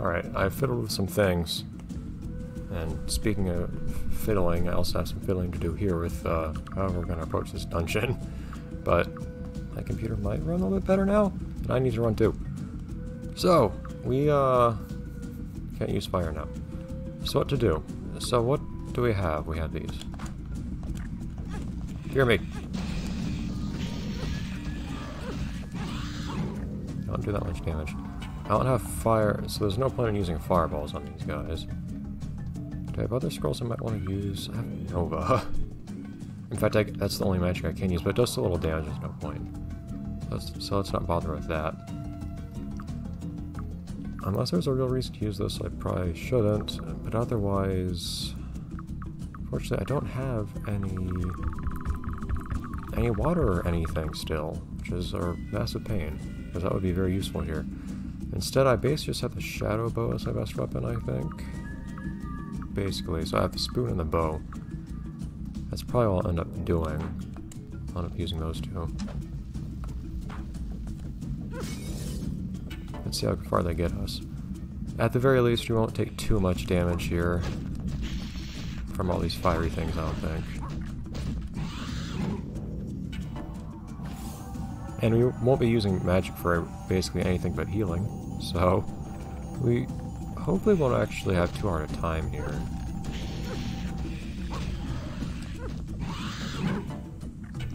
Alright, I've fiddled with some things. And speaking of fiddling, I also have some fiddling to do here with how we're going to approach this dungeon. But my computer might run a little bit better now, and I need to run too. So, we can't use fire now. So what to do? So what do we have? We have these. Hear me. Don't do that much damage. I don't have fire, so there's no point in using fireballs on these guys. Do I have other scrolls I might want to use? I have Nova. In fact, that's the only magic I can use, but it does so little damage, there's no point. So let's not bother with that. Unless there's a real reason to use this, I probably shouldn't, but otherwise... Fortunately, I don't have any water or anything still, which is a massive pain, because that would be very useful here. Instead, I basically just have the shadow bow as my best weapon, I think. Basically, so I have the spoon and the bow. That's probably what I'll end up doing. I'll end up using those two. Let's see how far they get us. At the very least, we won't take too much damage here from all these fiery things, I don't think. And we won't be using magic for basically anything but healing, so we hopefully won't actually have too hard a time here.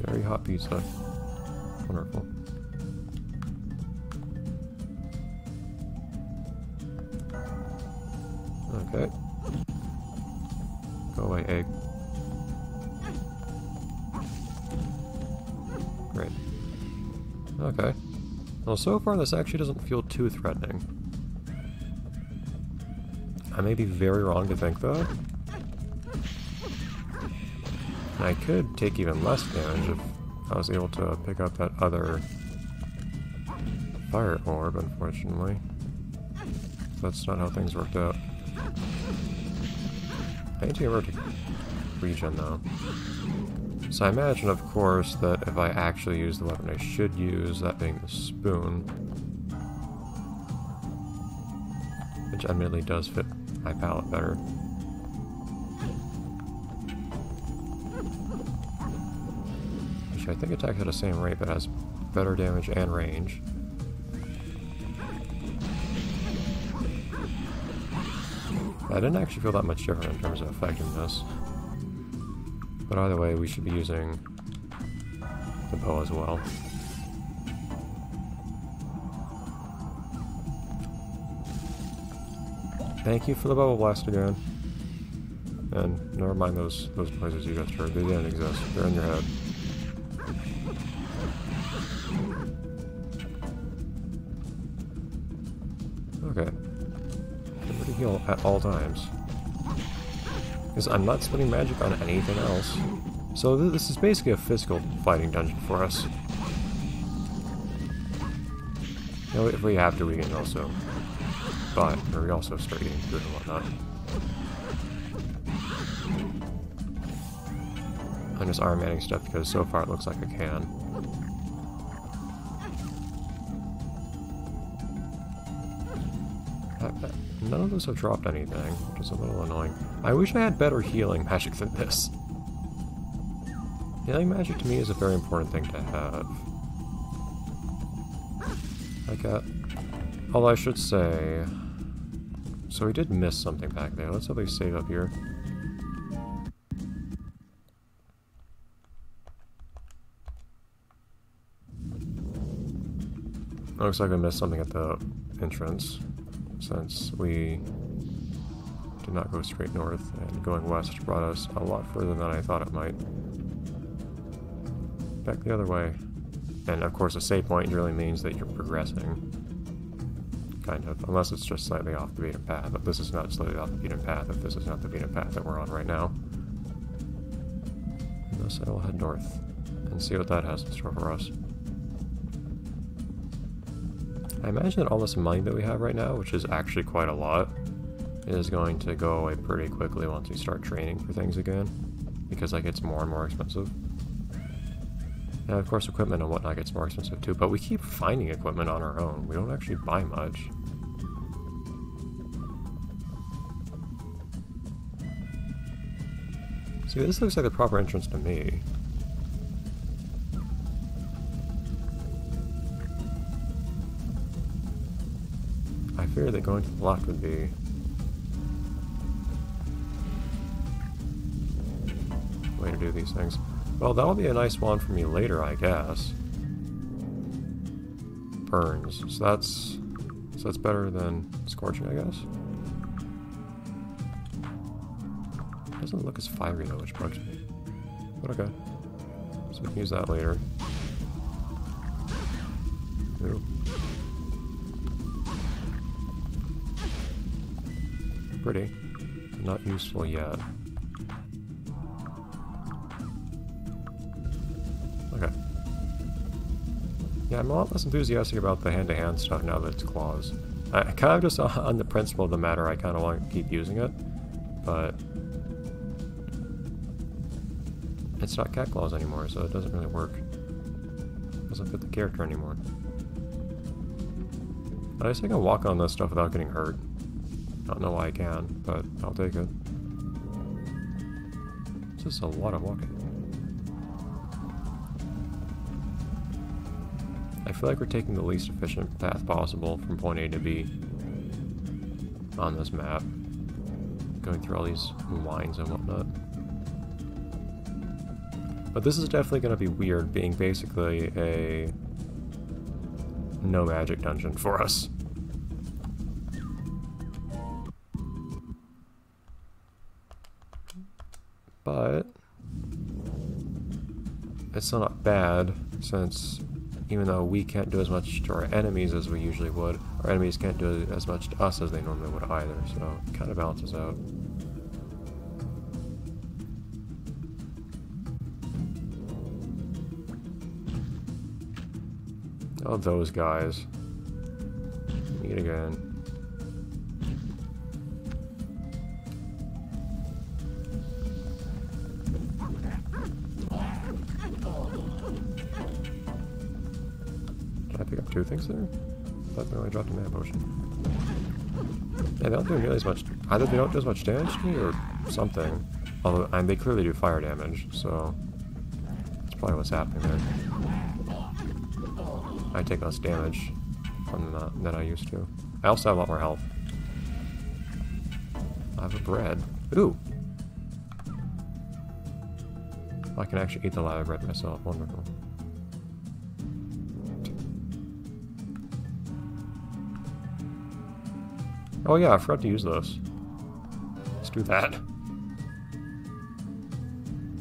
Very hot pizza. Wonderful. Okay. Go away, egg. Great. Okay. Well, so far this actually doesn't feel too threatening. I may be very wrong to think that. And I could take even less damage if I was able to pick up that other fire orb, unfortunately. That's not how things worked out. I need to get rid of regen though. So I imagine, of course, that if I actually use the weapon I should use, that being the spoon, which admittedly does fit my palette better. Which I think attacks at the same rate, but has better damage and range. I didn't actually feel that much different in terms of effectiveness. But either way, we should be using the bow as well. Thank you for the bubble blast again. And never mind those noises you just heard. They didn't exist. They're in your head. Okay. Remember to heal at all times. Because I'm not spending magic on anything else. So this is basically a physical fighting dungeon for us. You know, if we have to, we can also buy, or we also start eating food and whatnot. I'm just Iron Manning stuff because so far it looks like I can. None of those have dropped anything, which is a little annoying. I wish I had better healing magic than this. Healing magic to me is a very important thing to have. Although I should say... So we did miss something back there. Let's at least save up here. Looks like we missed something at the entrance, since we did not go straight north, and going west brought us a lot further than I thought it might. Back the other way. And of course a save point really means that you're progressing. Kind of. Unless it's just slightly off the beaten path, but this is not slightly off the beaten path if this is not the beaten path that we're on right now. And thus I will head north and see what that has in store for us. I imagine that all this money that we have right now, which is actually quite a lot, is going to go away pretty quickly once we start training for things again, because that gets more and more expensive. And of course equipment and whatnot gets more expensive too, but we keep finding equipment on our own. We don't actually buy much. See, this looks like the proper entrance to me. I figured that going to the left would be... the way to do these things. Well, that'll be a nice one for me later, I guess. Burns. So that's better than scorching, I guess. Doesn't look as fiery though, which bugs me. But okay. So we can use that later. Ooh. Pretty. Not useful yet. Okay. Yeah, I'm a lot less enthusiastic about the hand-to-hand stuff now that it's claws. I kind of just, on the principle of the matter, I kind of want to keep using it, but it's not cat claws anymore, so it doesn't really work. It doesn't fit the character anymore. But I just think I can walk on this stuff without getting hurt. I don't know why I can, but I'll take it. This is a lot of walking. I feel like we're taking the least efficient path possible from point A to B on this map. Going through all these lines and whatnot. But this is definitely going to be weird, being basically a no magic dungeon for us. But it's still not bad, since even though we can't do as much to our enemies as we usually would, our enemies can't do as much to us as they normally would either, so it kind of balances out. Oh, those guys. Meet again. Did I pick up two things there? I thought they only dropped a mana potion. Yeah, they don't do nearly as much. Either they don't do as much damage to me or something. Although, and they clearly do fire damage, so that's probably what's happening there. I take less damage from them than I used to. I also have a lot more health. I have a bread. Ooh! I can actually eat the lava bread myself. Wonderful. Oh yeah, I forgot to use those. Let's do that.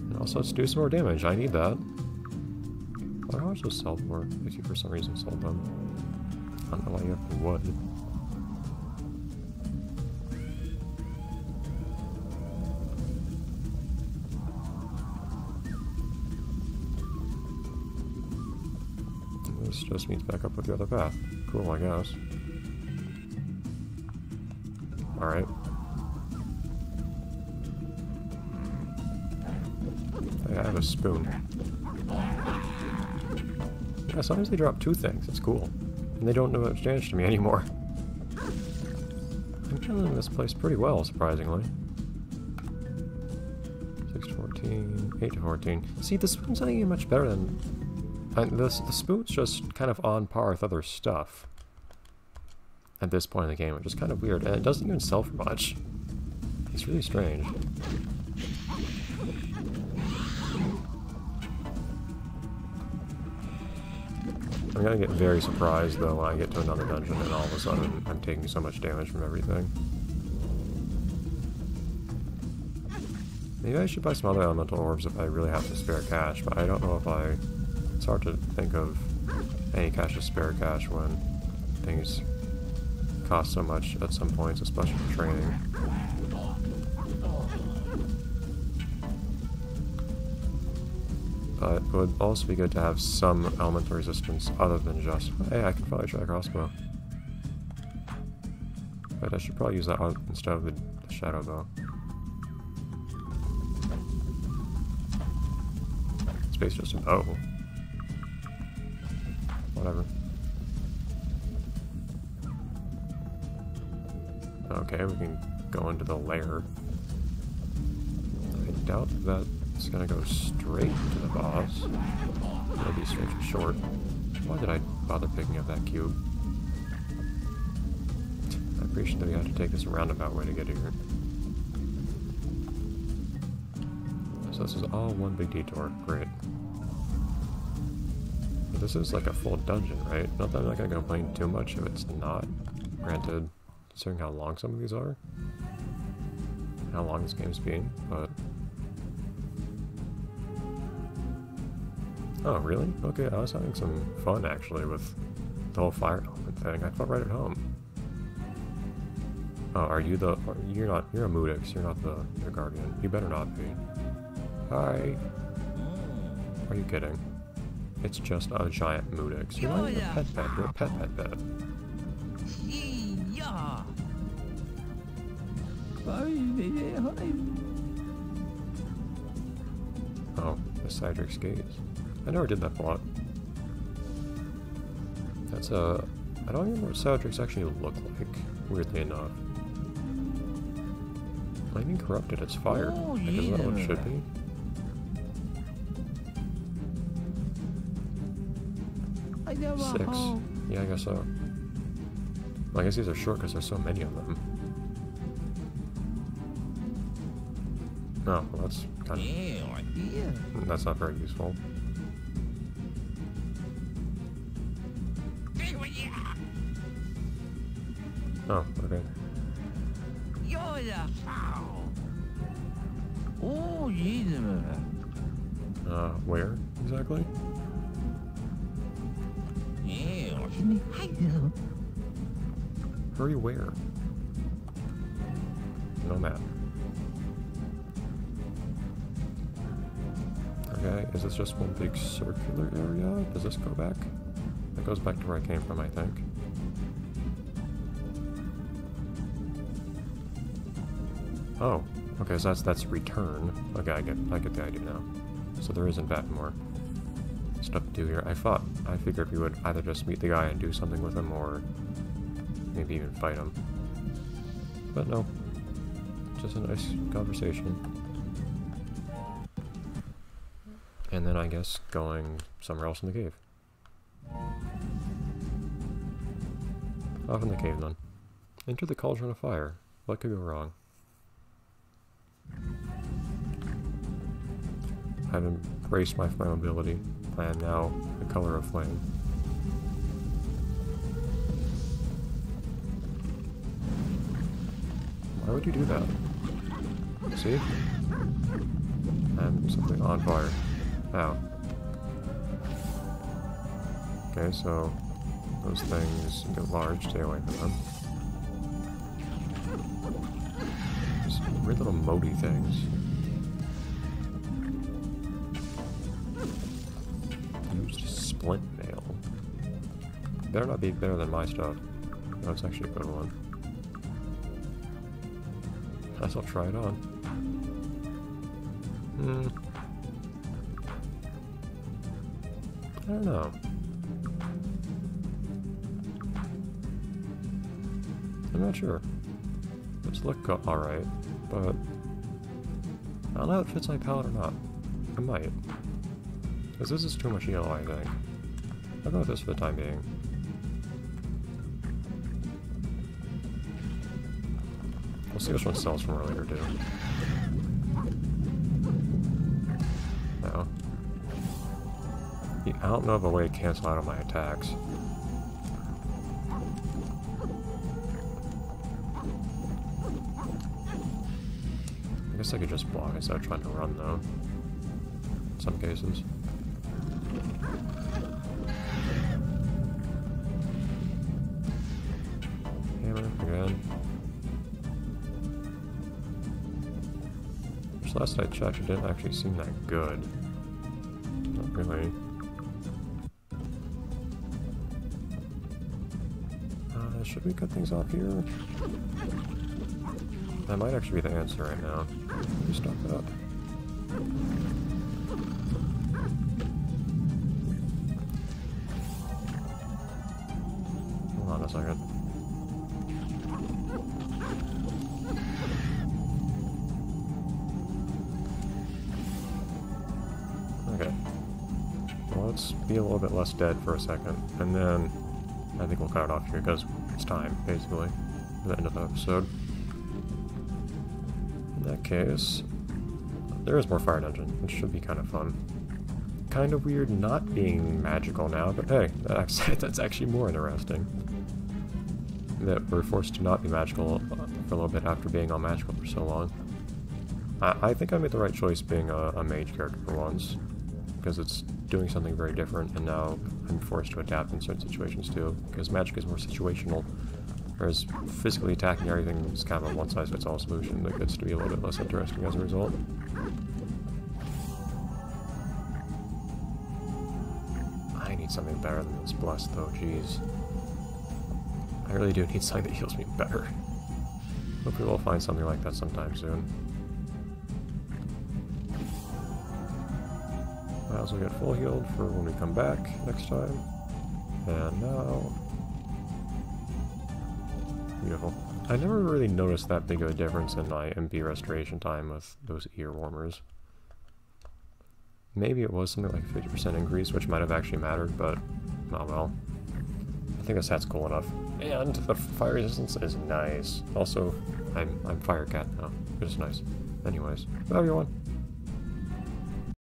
And also let's do some more damage. I need that. How much those sell for? If you for some reason sold them. I don't know why you have the wood. This just meets back up with the other path. Cool, I guess. Alright. I have a spoon. Yeah, sometimes they drop two things. It's cool. And they don't do much damage to me anymore. I'm handling this place pretty well, surprisingly. 6 to 14, 8 to 14. See, the spoon's not even much better than... the spoon's just kind of on par with other stuff at this point in the game, which is kind of weird. And it doesn't even sell for much. It's really strange. I'm gonna get very surprised though when I get to another dungeon and all of a sudden I'm taking so much damage from everything. Maybe I should buy some other elemental orbs if I really have to spare cash, but I don't know if I... It's hard to think of any cash to spare cash when things cost so much at some points, especially for training. But it would also be good to have some elemental resistance other than just... Hey, I can probably try a crossbow. But I should probably use that instead of the shadow bow. Space just a bow. Whatever. Okay, we can go into the lair. doubt that it's gonna go straight to the boss. Maybe straight to short. Why did I bother picking up that cube? I appreciate that we have to take this roundabout way to get here. So this is all one big detour. Great. But this is like a full dungeon, right? Not that I'm not gonna complain too much if it's not. Granted, considering how long some of these are. How long this game's been, but... Oh, really? Okay, I was having some fun, actually, with the whole fire element thing. I felt right at home. Oh, are you the... You're not... You're a Mudix, you're not the guardian. You better not be. Hi. Are you kidding? It's just a giant Mudix. You're not even a pet pet, you're a pet. Oh, the Cydrix Gaze. I never did that plot. That's a... I don't even know what Cydrix actually look like, weirdly enough. Flaming Corrupted, it's fire. Like, isn't that what it should be? Six. Yeah, I guess so. Well, I guess these are short because there's so many of them. Oh, well that's kind of... That's not very useful. Oh, okay. Where exactly? Hurry where? No map. Okay, is this just one big circular area? Does this go back? That goes back to where I came from, I think. Oh, okay, so that's return. Okay, I get the idea now. So there isn't that more stuff to do here. I figured we would either just meet the guy and do something with him, or maybe even fight him. But no, just a nice conversation. And then I guess going somewhere else in the cave. Off in the cave then. Enter the cauldron of fire. What could go wrong? I've embraced my flammability. I am now the color of flame. Why would you do that? See? I'm simply on fire. Ow. Okay, so those things get large, stay away from them. Just weird little moty things. Used splint nail. Better not be better than my stuff. No, it's actually a good one. I guess I'll try it on. I don't know. I'm not sure. Let's look alright, but I don't know if it fits my palette or not. I might. Because this is too much yellow, I think. I'll go with this for the time being. We'll see which one sells from earlier, too. No. I don't know of a way to cancel out on my attacks. I guess I could just block instead of trying to run, though. In some cases. Hammer again. Which last I checked, it didn't actually seem that good. Not really. Should we cut things off here? That might actually be the answer right now. Let me stop that. Hold on a second. let's be a little bit less dead for a second, and then I think we'll cut it off here, because it's time, basically, for the end of the episode. In that case, there is more fire dungeon, which should be kind of fun. Kind of weird not being magical now, but hey, that's actually more interesting. That we're forced to not be magical for a little bit after being all magical for so long. I think I made the right choice being a mage character for once, because it's doing something very different, and now I'm forced to adapt in certain situations too, because magic is more situational, whereas physically attacking everything is kind of a one-size-fits-all solution that gets to be a little bit less interesting as a result. I need something better than this bless though, jeez. I really do need something that heals me better. Hopefully we'll find something like that sometime soon. Might as well get full healed for when we come back next time. And now... Beautiful. I never really noticed that big of a difference in my MP restoration time with those ear warmers. Maybe it was something like a 50% increase, which might have actually mattered, but oh well. I think this hat's cool enough. And the fire resistance is nice. Also, I'm Fire Cat now, which is nice. Anyways, bye everyone.